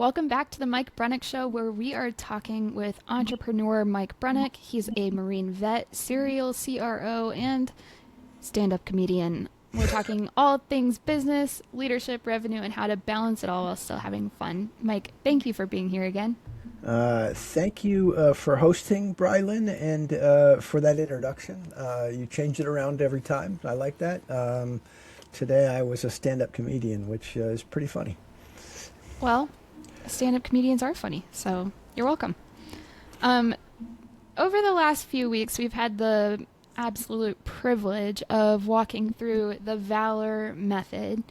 Welcome back to the Mike Brennick Show, where we are talking with entrepreneur Mike Brennick. He's a Marine vet, serial CRO, and stand-up comedian. We're talking all things business, leadership, revenue, and how to balance it all while still having fun. Mike, thank you for being here again. Thank you for hosting, Brylan, and for that introduction. You change it around every time. I like that. Today I was a stand-up comedian, which is pretty funny. Well, stand-up comedians are funny, so you're welcome. Um, Over the last few weeks, we've had the absolute privilege of walking through the Valor Method.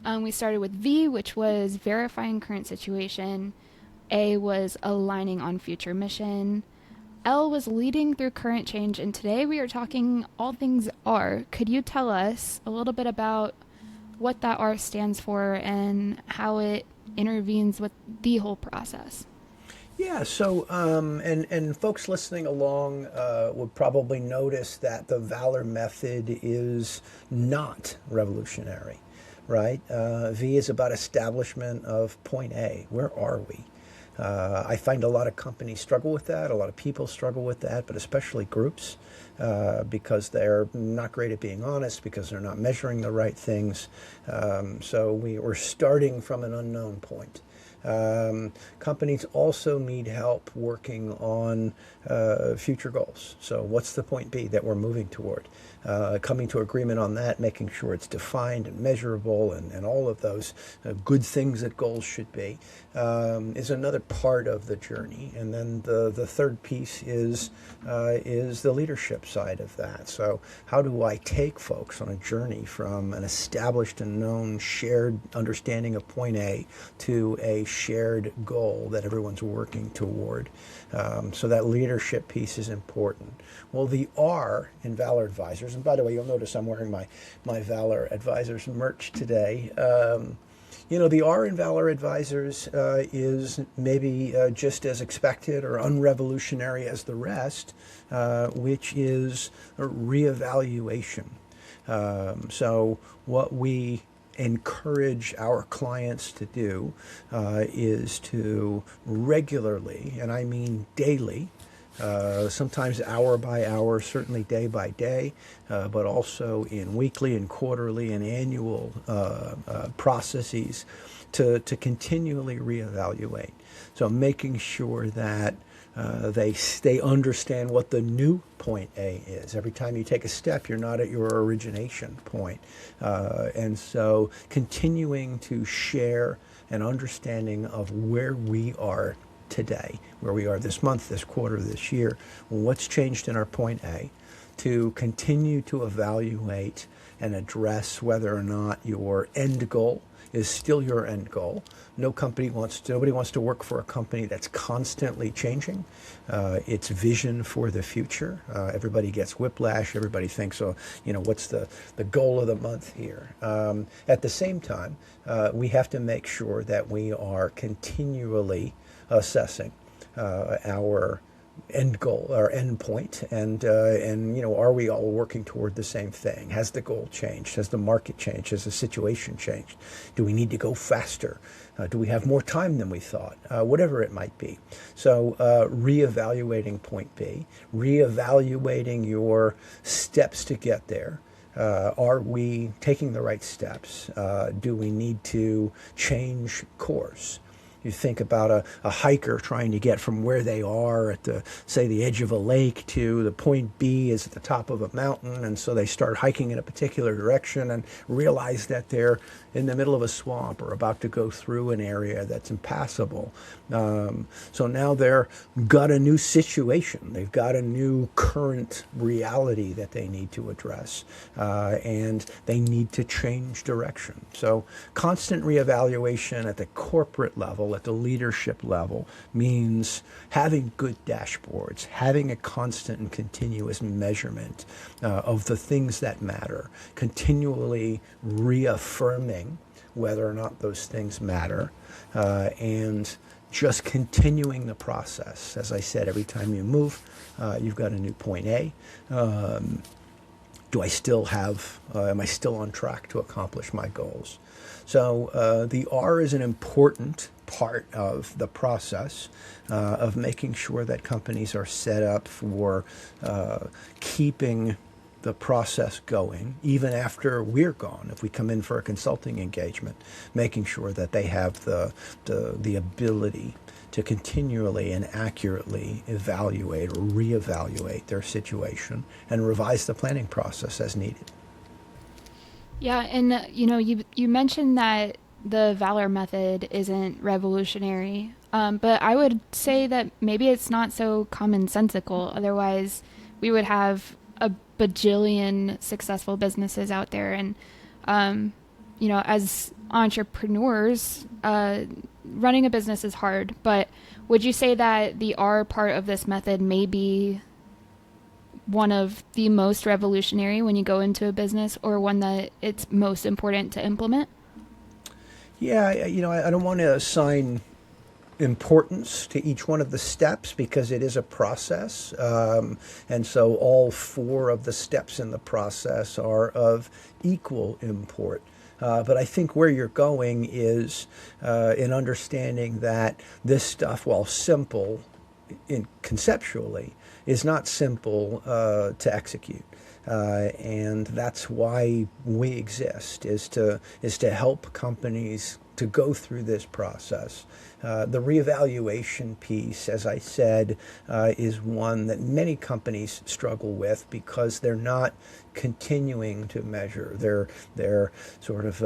We started with V, which was verifying current situation. A was aligning on future mission. L was leading through current change. And today we are talking all things R. Could you tell us a little bit about what that R stands for and how it intervenes with the whole process? Yeah, so and folks listening along would probably notice that the Valor method is not revolutionary, right? V is about establishment of point A. Where are we? I find a lot of companies struggle with that. A lot of people struggle with that, but especially groups, because they're not great at being honest, because they're not measuring the right things. So we're starting from an unknown point. Companies also need help working on future goals. So what's the point B that we're moving toward? Coming to agreement on that, making sure it's defined and measurable and all of those good things that goals should be is another part of the journey. And then the third piece is the leadership side of that. So how do I take folks on a journey from an established and known shared understanding of point A to a shared goal that everyone's working toward? So that leadership piece is important. Well, the R in Valor Advisors, and by the way, you'll notice I'm wearing my Valor Advisors merch today. The R in Valor Advisors is maybe just as expected or unrevolutionary as the rest, which is a reevaluation. So what we encourage our clients to do is to regularly, and I mean daily, sometimes hour by hour, certainly day by day, but also in weekly and quarterly and annual processes to continually reevaluate. So making sure that they understand what the new point A is. Every time you take a step, you're not at your origination point. And so continuing to share an understanding of where we are today, where we are this month, this quarter, this year, what's changed in our point A, to continue to evaluate and address whether or not your end goal is still your end goal. Nobody wants to work for a company that's constantly changing its vision for the future. Everybody gets whiplash. Everybody thinks, oh, what's the goal of the month here? At the same time, we have to make sure that we are continually assessing our end goal, our end point, and are we all working toward the same thing? Has the goal changed? Has the market changed? Has the situation changed? Do we need to go faster? Do we have more time than we thought? Whatever it might be. So reevaluating point B, reevaluating your steps to get there. Are we taking the right steps? Do we need to change course? You think about a hiker trying to get from where they are at the edge of a lake to the point B is at the top of a mountain, and so they start hiking in a particular direction and realize that they're in the middle of a swamp or about to go through an area that's impassable. So now they've got a new situation. They've got a new current reality that they need to address, and they need to change direction. So constant reevaluation at the corporate level, at the leadership level, means having good dashboards, having a constant and continuous measurement of the things that matter, continually reaffirming whether or not those things matter, and just continuing the process. As I said, every time you move, you've got a new point A. Am I still on track to accomplish my goals? So the R is an important part of the process of making sure that companies are set up for keeping the process going, even after we're gone. If we come in for a consulting engagement, making sure that they have the ability to continually and accurately evaluate or reevaluate their situation and revise the planning process as needed. Yeah, and you mentioned that the Valor method isn't revolutionary, but I would say that maybe it's not so commonsensical. Otherwise, we would have a bajillion successful businesses out there, and as entrepreneurs, running a business is hard. But would you say that the R part of this method may be one of the most revolutionary when you go into a business, or one that it's most important to implement? Yeah, I don't want to assign importance to each one of the steps because it is a process. And so all four of the steps in the process are of equal import. But I think where you're going is in understanding that this stuff, while simple conceptually, is not simple to execute. And that's why we exist, is to help companies to go through this process. The reevaluation piece, as I said, is one that many companies struggle with because they're not continuing to measure. They're sort of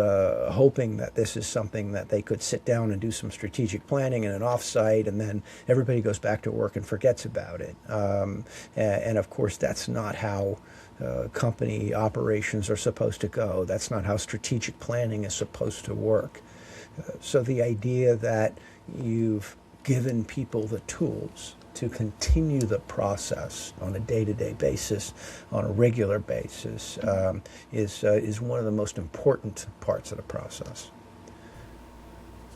hoping that this is something that they could sit down and do some strategic planning in an offsite, and then everybody goes back to work and forgets about it. And of course, that's not how company operations are supposed to go. That's not how strategic planning is supposed to work. So the idea that you've given people the tools to continue the process on a day-to-day basis, on a regular basis, is one of the most important parts of the process.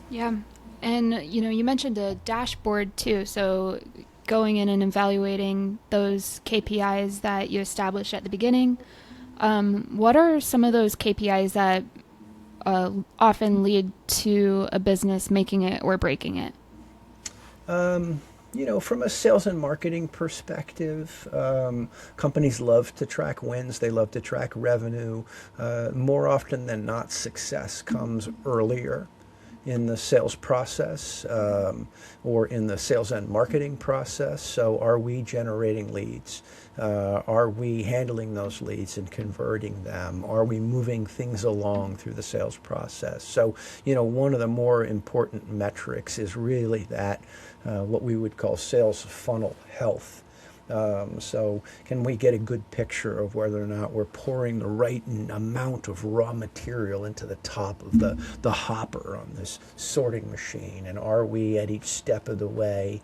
Yeah. And, you mentioned a dashboard too. So going in and evaluating those KPIs that you established at the beginning. What are some of those KPIs that often lead to a business making it or breaking it? From a sales and marketing perspective, companies love to track wins. They love to track revenue. More often than not, success comes earlier in the sales process or in the sales and marketing process. So are we generating leads? Are we handling those leads and converting them? Are we moving things along through the sales process? So, one of the more important metrics is really that what we would call sales funnel health. So can we get a good picture of whether or not we're pouring the right amount of raw material into the top of the hopper on this sorting machine? And are we at each step of the way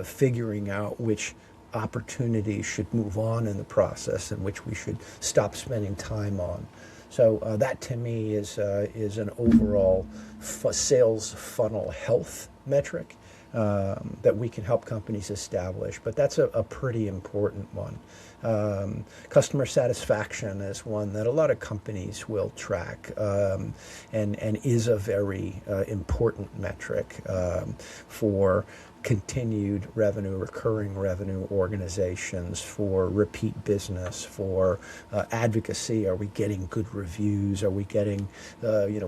figuring out which opportunities should move on in the process and which we should stop spending time on? So that to me is an overall sales funnel health metric that we can help companies establish, but that's a pretty important one. Customer satisfaction is one that a lot of companies will track and is a very important metric for continued revenue, recurring revenue organizations, for repeat business, for advocacy. Are we getting good reviews? Are we getting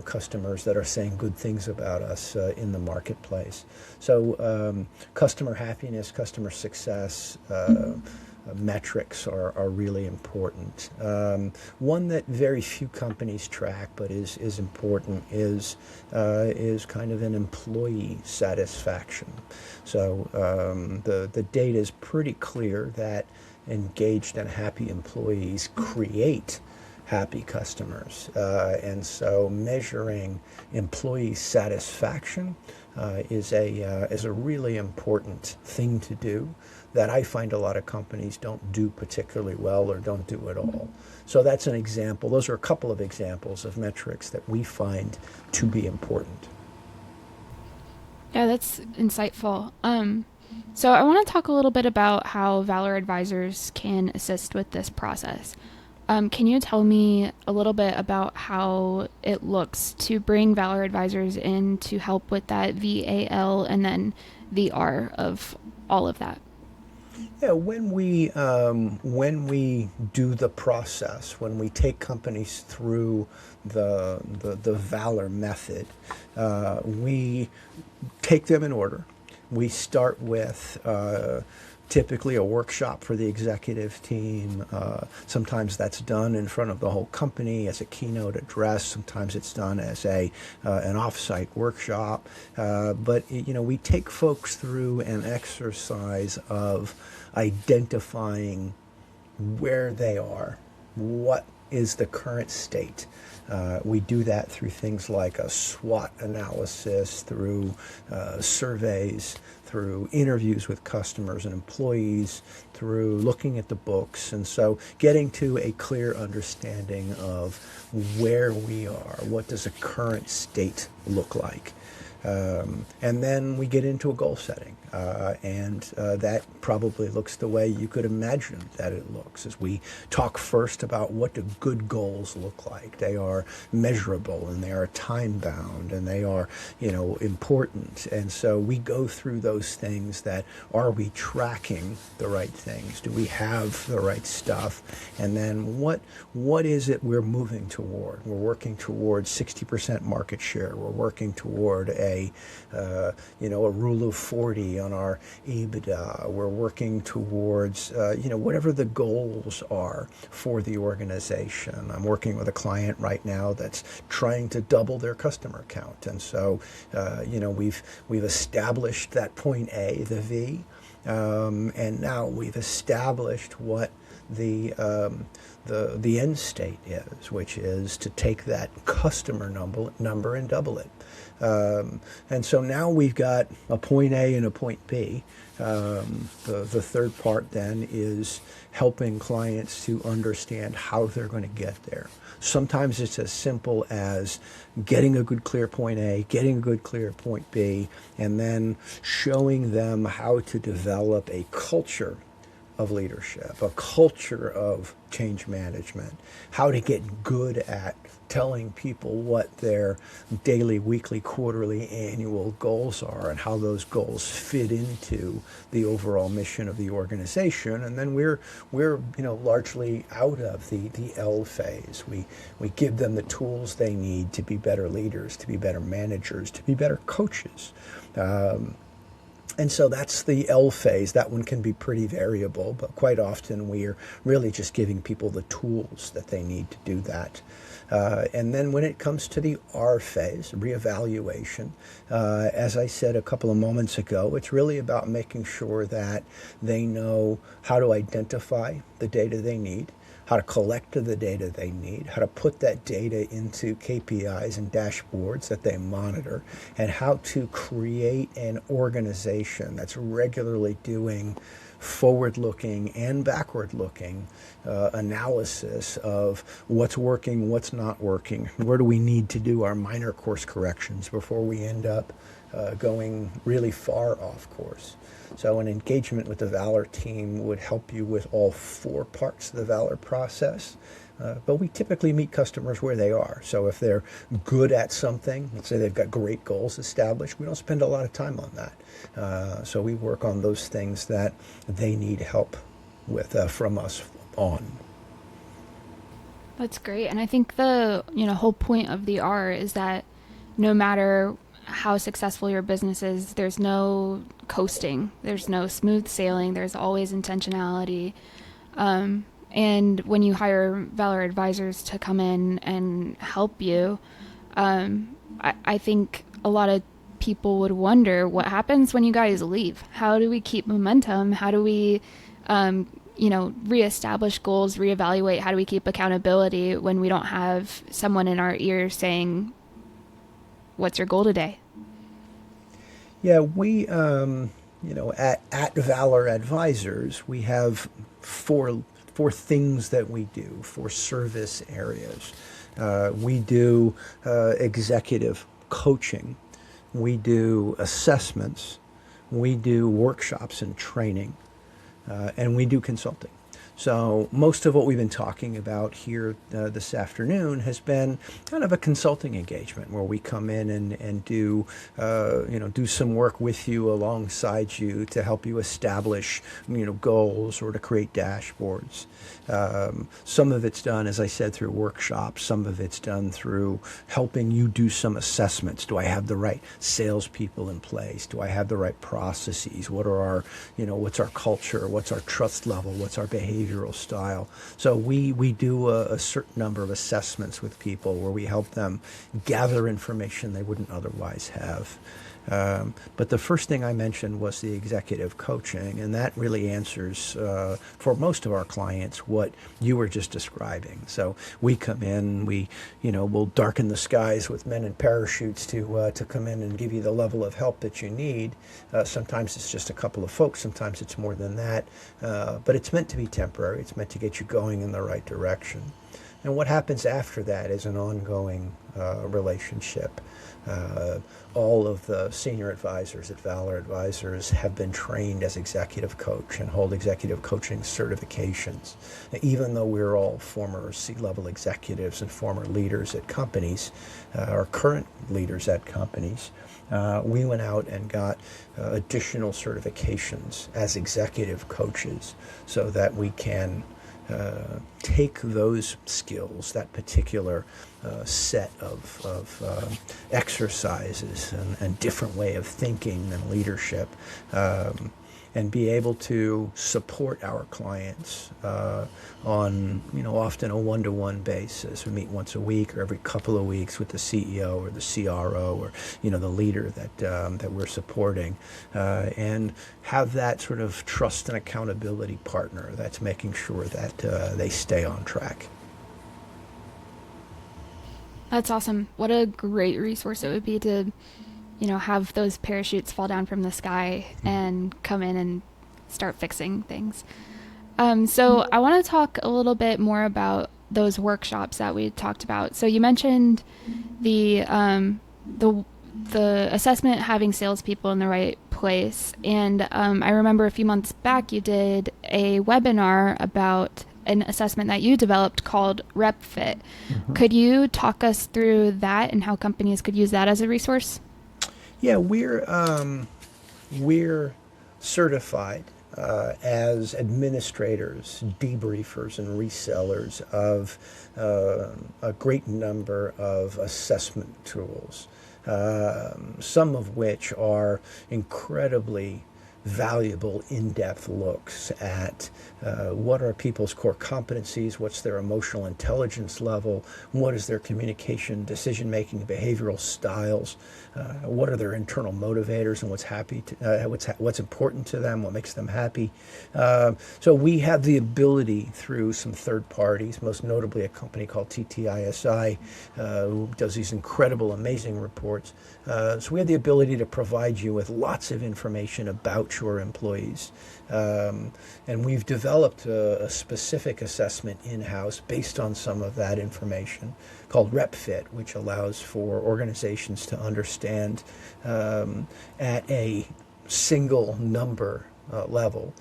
customers that are saying good things about us in the marketplace? So customer happiness, customer success metrics are really important. One that very few companies track but is important is kind of an employee satisfaction. So the data is pretty clear that engaged and happy employees create happy customers. And so measuring employee satisfaction is a really important thing to do that I find a lot of companies don't do particularly well or don't do at all. So that's an example. Those are a couple of examples of metrics that we find to be important. Yeah, that's insightful. So I want to talk a little bit about how Valor Advisors can assist with this process. Can you tell me a little bit about how it looks to bring Valor Advisors in to help with that VAL and then the R of all of that? Yeah, when we do the process, when we take companies through the Valor method, we take them in order. We start with typically a workshop for the executive team. Sometimes that's done in front of the whole company as a keynote address. Sometimes it's done as an offsite workshop. But we take folks through an exercise of identifying where they are, what is the current state. We do that through things like a SWOT analysis, through surveys, through interviews with customers and employees, through looking at the books. And so getting to a clear understanding of where we are, what does a current state look like. And then we get into a goal setting. And that probably looks the way you could imagine that it looks, as we talk first about what do good goals look like. They are measurable, and they are time bound, and they are important. And so we go through those things. That are we tracking the right things? Do we have the right stuff? And then what is it we're moving toward? We're working towards 60% market share. We're working toward a rule of 40 on our EBITDA. We're working towards, whatever the goals are for the organization. I'm working with a client right now that's trying to double their customer count. And so, we've established that point A, the V, and now we've established what the end state is, which is to take that customer number and double it. And so now we've got a point A and a point B. The third part then is helping clients to understand how they're going to get there. Sometimes it's as simple as getting a good clear point A, getting a good clear point B, and then showing them how to develop a culture of leadership, a culture of change management, how to get good at telling people what their daily, weekly, quarterly, annual goals are, and how those goals fit into the overall mission of the organization. And then we're largely out of the L phase. We give them the tools they need to be better leaders, to be better managers, to be better coaches. And so that's the L phase. That one can be pretty variable, but quite often we're really just giving people the tools that they need to do that. And then when it comes to the R phase, reevaluation, as I said a couple of moments ago, it's really about making sure that they know how to identify the data they need, how to collect the data they need, how to put that data into KPIs and dashboards that they monitor, and how to create an organization that's regularly doing forward-looking and backward-looking analysis of what's working, what's not working, where do we need to do our minor course corrections before we end up going really far off course. So an engagement with the Valor team would help you with all four parts of the Valor process. But we typically meet customers where they are. So if they're good at something, let's say they've got great goals established, we don't spend a lot of time on that. So we work on those things that they need help with from us on. That's great. And I think the whole point of the R is that no matter how successful your business is, there's no coasting, there's no smooth sailing, there's always intentionality. And when you hire Valor Advisors to come in and help you, I think a lot of people would wonder what happens when you guys leave. How do we keep momentum? How do we, reestablish goals, reevaluate? How do we keep accountability when we don't have someone in our ear saying, "What's your goal today?" Yeah, we, at Valor Advisors, we have four things that we do, four service areas. We do executive coaching. We do assessments. We do workshops and training. And we do consulting. So most of what we've been talking about here this afternoon has been kind of a consulting engagement where we come in and do do some work with you alongside you to help you establish goals or to create dashboards. Some of it's done, as I said, through workshops. Some of it's done through helping you do some assessments. Do I have the right salespeople in place? Do I have the right processes? What are our, what's our culture? What's our trust level? What's our behavioral style? So we do a certain number of assessments with people where we help them gather information they wouldn't otherwise have. But the first thing I mentioned was the executive coaching, and that really answers, for most of our clients, what you were just describing. So we come in, we'll darken the skies with men in parachutes to come in and give you the level of help that you need. Sometimes it's just a couple of folks, sometimes it's more than that, but it's meant to be temporary. It's meant to get you going in the right direction. And what happens after that is an ongoing relationship. All of the senior advisors at Valor Advisors have been trained as executive coach and hold executive coaching certifications. Even though we're all former C-level executives and former leaders at companies, or current leaders at companies, we went out and got additional certifications as executive coaches so that we can take those skills, that particular set of exercises and different way of thinking and leadership, and be able to support our clients on, often a one-to-one basis. We meet once a week or every couple of weeks with the CEO or the CRO or, the leader that we're supporting, and have that sort of trust and accountability partner that's making sure that they stay on track. That's awesome. What a great resource it would be to, have those parachutes fall down from the sky and come in and start fixing things. So I want to talk a little bit more about those workshops that we talked about. So you mentioned the assessment having salespeople in the right place, and I remember a few months back you did a webinar about an assessment that you developed called RepFit. Mm-hmm. Could you talk us through that and how companies could use that as a resource? Yeah, we're certified as administrators, debriefers, and resellers of a great number of assessment tools, some of which are incredibly valuable in-depth looks at what are people's core competencies, what's their emotional intelligence level, what is their communication, decision-making, behavioral styles, what are their internal motivators and what's important to them, what makes them happy. So we have the ability through some third parties, most notably a company called TTISI, who does these incredible, amazing reports. So we have the ability to provide you with lots of information about your employees. And we've developed a specific assessment in-house based on some of that information called RepFit, which allows for organizations to understand at a single number level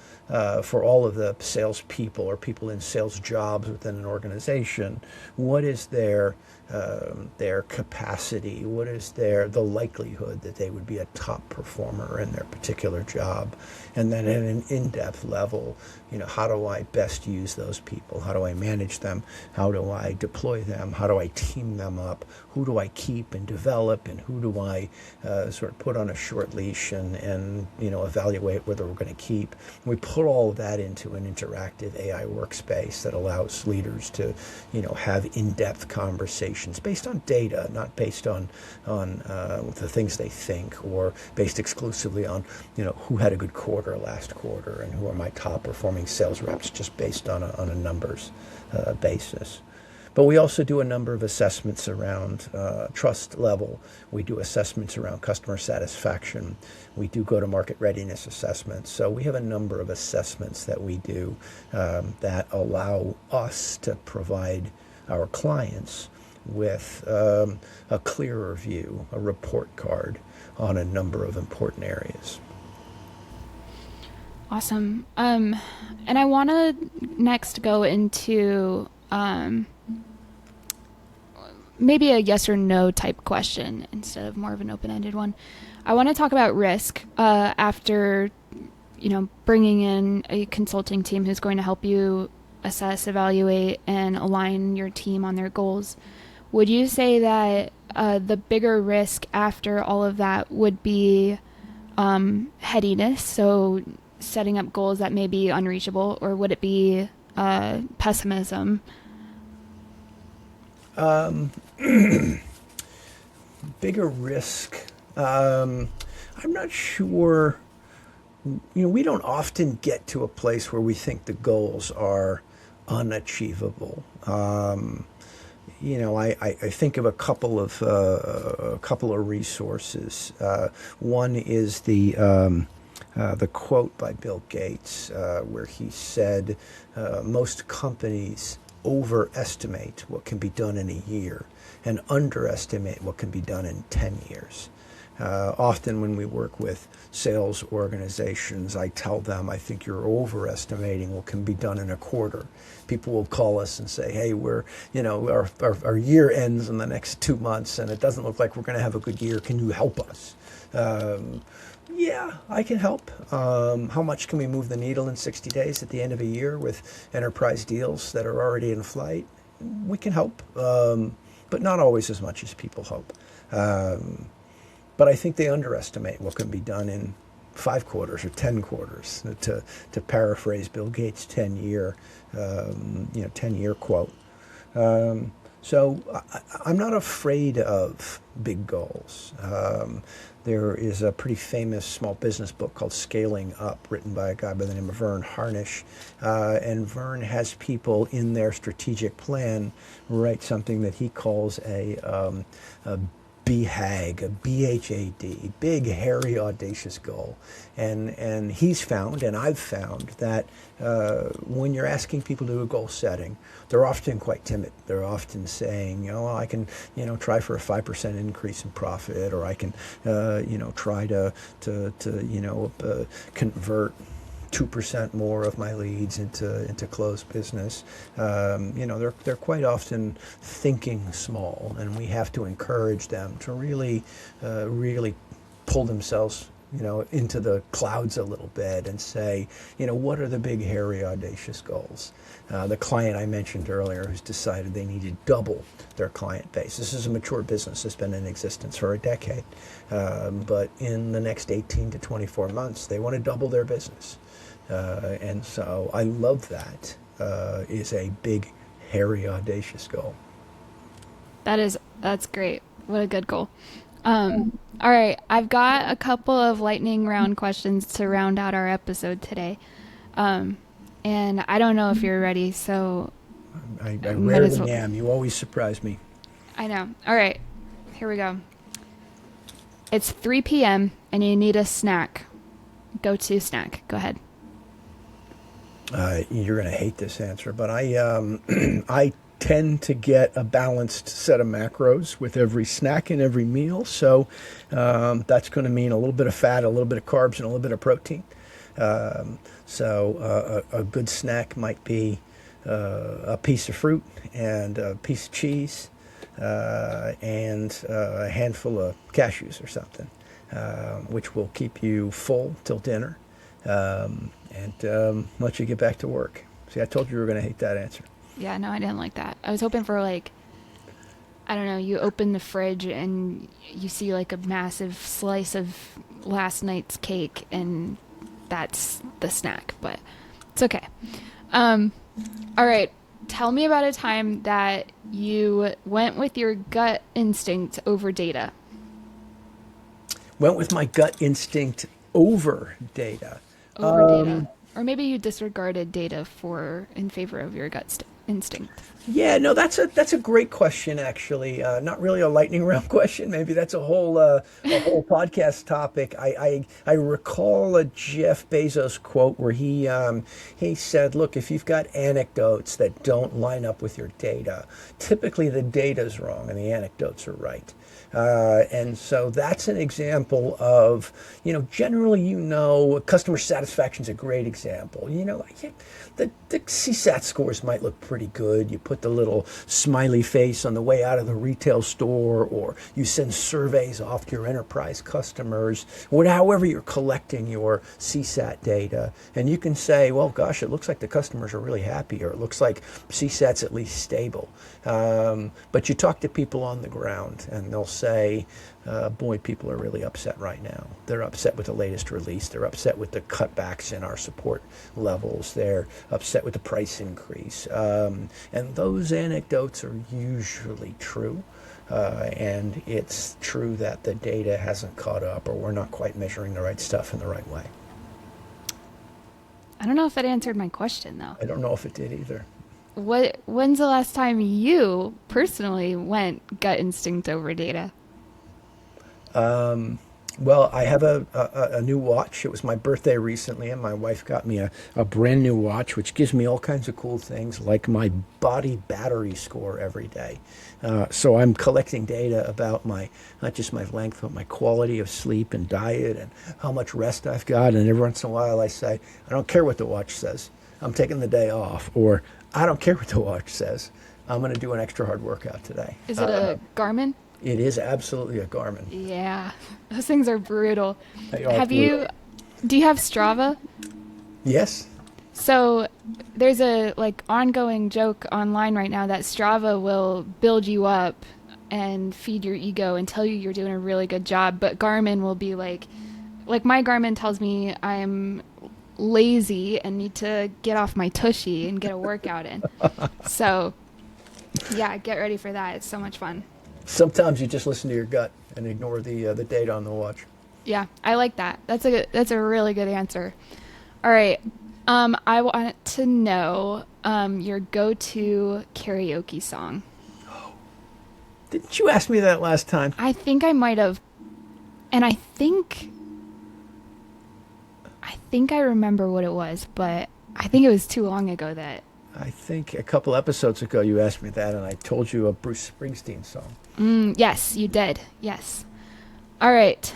for all of the salespeople or people in sales jobs within an organization, what is their capacity, what is the likelihood that they would be a top performer in their particular job, and then at an in-depth level, how do I best use those people, how do I manage them, how do I deploy them, how do I team them up, who do I keep and develop, and who do I sort of put on a short leash and evaluate whether we're going to keep. We put all of that into an interactive AI workspace that allows leaders to have in-depth conversations based on data, not based on the things they think, or based exclusively on who had a good quarter last quarter and who are my top performing sales reps, just based on a numbers basis. But we also do a number of assessments around trust level. We do assessments around customer satisfaction. We do go-to-market readiness assessments. So we have a number of assessments that we do that allow us to provide our clients with a clearer view, a report card on a number of important areas. Awesome. And I want to next go into maybe a yes or no type question instead of more of an open-ended one. I want to talk about risk after, bringing in a consulting team who's going to help you assess, evaluate, and align your team on their goals. Would you say that the bigger risk after all of that would be headiness, so setting up goals that may be unreachable, or would it be pessimism? Bigger risk. I'm not sure. We don't often get to a place where we think the goals are unachievable. I think of a couple of resources. One is the quote by Bill Gates, where he said, "Most companies overestimate what can be done in a year and underestimate what can be done in 10 years." Often when we work with sales organizations, I tell them, I think you're overestimating what can be done in a quarter. People will call us and say, hey, our year ends in the next 2 months and it doesn't look like we're going to have a good year. Can you help us? Yeah, I can help. How much can we move the needle in 60 days at the end of a year with enterprise deals that are already in flight? We can help, but not always as much as people hope. But I think they underestimate what can be done in 5 quarters or 10 quarters, to paraphrase Bill Gates' 10-year quote. So I'm not afraid of big goals. There is a pretty famous small business book called Scaling Up, written by a guy by the name of Vern Harnish. And Vern has people in their strategic plan write something that he calls a BHAG, a BHAD, big, hairy, audacious goal. And he's found, and I've found, that when you're asking people to do a goal setting, they're often quite timid. They're often saying, I can, try for a 5% increase in profit, or I can, try to convert 2% more of my leads into closed business. They're quite often thinking small, and we have to encourage them to really pull themselves into the clouds a little bit and say, what are the big, hairy, audacious goals? The client I mentioned earlier who's decided they need to double their client base. This is a mature business that's been in existence for a decade. But in the next 18 to 24 months, they want to double their business. And so I love that. Is a big, hairy, audacious goal. That's great. What a good goal. All right, I've got a couple of lightning round questions to round out our episode today. And I don't know if you're ready, so I rarely am. You always surprise me. I know. All right, here we go. It's 3 p.m. and you need a snack. Go-to snack. Go ahead. You're going to hate this answer, but I tend to get a balanced set of macros with every snack and every meal. So that's going to mean a little bit of fat, a little bit of carbs, and a little bit of protein. So a good snack might be a piece of fruit and a piece of cheese and a handful of cashews or something, which will keep you full till dinner. And let you get back to work. See, I told you were going to hate that answer. Yeah, no, I didn't like that. I was hoping for, I don't know, you open the fridge and you see a massive slice of last night's cake, and that's the snack, but it's okay. All right, tell me about a time that you went with your gut instinct over data. Went with my gut instinct over data. Over data. Or maybe you disregarded data in favor of your gut instinct? Yeah, no, that's a great question, actually. Not really a lightning round question. Maybe that's a whole podcast topic. I recall a Jeff Bezos quote where he said, "Look, if you've got anecdotes that don't line up with your data, typically the data's wrong and the anecdotes are right." And so that's an example of, generally, customer satisfaction is a great example. The CSAT scores might look pretty good. You put the little smiley face on the way out of the retail store, or you send surveys off to your enterprise customers, however you're collecting your CSAT data. And you can say, well, gosh, it looks like the customers are really happy, or it looks like CSAT's at least stable. But you talk to people on the ground, and they'll say, boy, people are really upset right now. They're upset with the latest release. They're upset with the cutbacks in our support levels. They're upset with the price increase. And those anecdotes are usually true. And it's true that the data hasn't caught up, or we're not quite measuring the right stuff in the right way. I don't know if that answered my question, though. I don't know if it did either. When's the last time you personally went gut instinct over data? Well, I have a new watch. It was my birthday recently, and my wife got me a brand new watch, which gives me all kinds of cool things, like my body battery score every day. So I'm collecting data about not just my length, but my quality of sleep and diet and how much rest I've got. And every once in a while I say, I don't care what the watch says. I'm taking the day off. Or I don't care what the watch says. I'm going to do an extra hard workout today. Is it a Garmin? It is absolutely a Garmin. Yeah, those things are brutal. They are brutal. Do you have Strava? Yes. So there's a ongoing joke online right now that Strava will build you up and feed your ego and tell you you're doing a really good job, but Garmin will be like my Garmin tells me I'm lazy and need to get off my tushy and get a workout in. So yeah, get ready for that. It's so much fun. Sometimes you just listen to your gut and ignore the data on the watch. Yeah, I like that. That's a really good answer. All right. I want to know your go-to karaoke song. Didn't you ask me that last time? I think I might have, and I think I remember what it was, but I think it was too long ago that. I think a couple episodes ago you asked me that, and I told you a Bruce Springsteen song. Yes, you did. Yes. All right.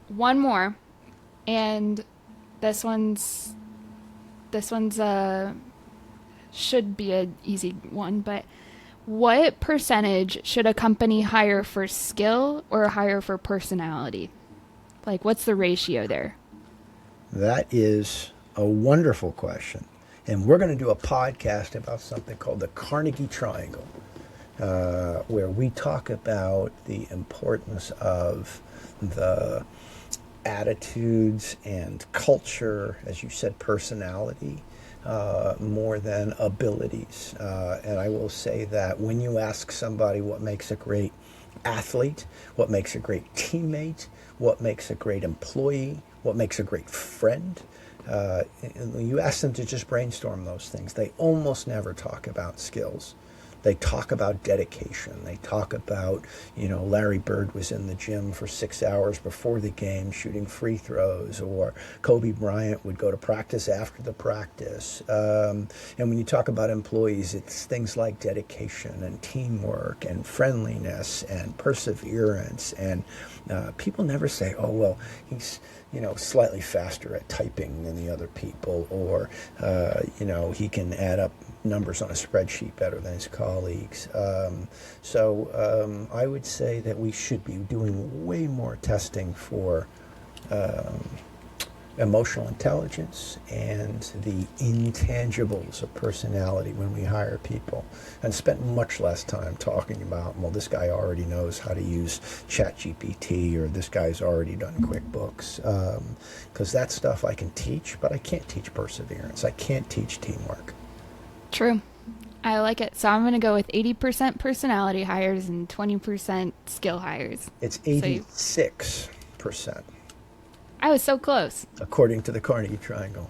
One more, and this one's should be an easy one, but what percentage should a company hire for skill or hire for personality? What's the ratio there? That is a wonderful question. And we're going to do a podcast about something called the Carnegie Triangle, where we talk about the importance of the attitudes and culture, as you said, personality, more than abilities. And I will say that when you ask somebody what makes a great athlete, what makes a great teammate, what makes a great employee, what makes a great friend, you ask them to just brainstorm those things. They almost never talk about skills. They talk about dedication. They talk about, Larry Bird was in the gym for 6 hours before the game shooting free throws, or Kobe Bryant would go to practice after the practice. And when you talk about employees, it's things like dedication and teamwork and friendliness and perseverance. And people never say, oh, well, he's slightly faster at typing than the other people, or, he can add up numbers on a spreadsheet better than his colleagues. So I would say that we should be doing way more testing for emotional intelligence and the intangibles of personality when we hire people, and spent much less time talking about, well, this guy already knows how to use ChatGPT, or this guy's already done QuickBooks, because that stuff I can teach, but I can't teach perseverance. I can't teach teamwork. True. I like it. So I'm going to go with 80% personality hires and 20% skill hires. It's 86%. I was so close. According to the Carnegie Triangle.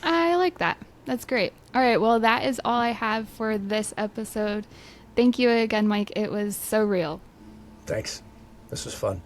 I like that. That's great. All right. Well, that is all I have for this episode. Thank you again, Mike. It was so real. Thanks. This was fun.